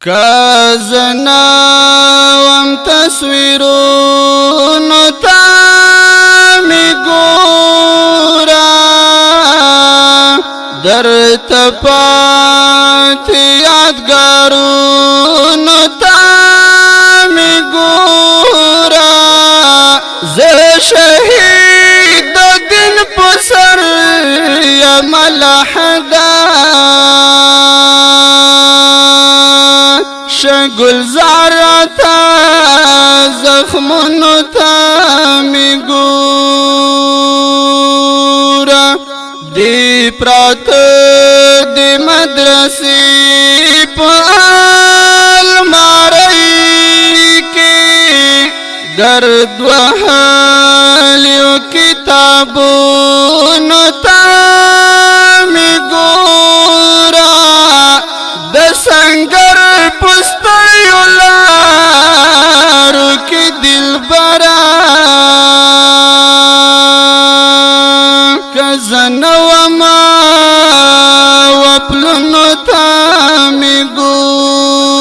کازنا وم تصویرونو تا می گورا در تپات یادگارونو تا می گورا ز شهید دین پسر یا ملحدا گلزار تا زخمونو تا می گورا دی پرات دی مدرسی پا الماری کی گرد وحالیو کتابونو تا می گورا دسنگر پستیو لارو کی دل برا کزنو ما وپلونو تا می گورا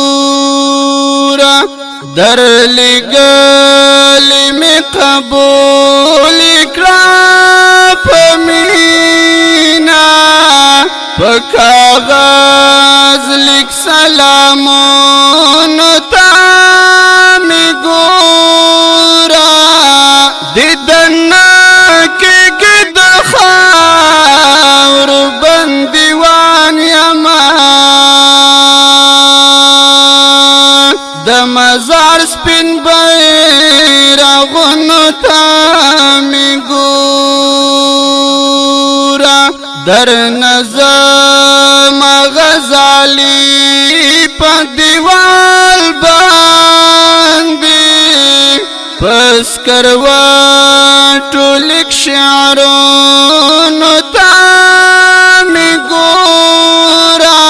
در لگلی می قبول اکرا پمینا پکاغذ لک سلامونو تا می گورا دیدنا کی گد خاور بندیوان یما د مزار سپین بیرغونو تا می گورا در نظم غزالی پا دیوال باندی پس کرواتو لک شعرونو تا می گورا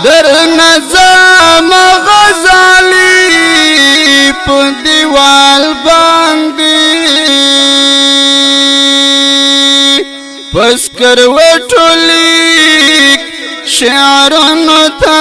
در نظم غزالی پا دیوال باندی پس کرواتو لک شعرونو تا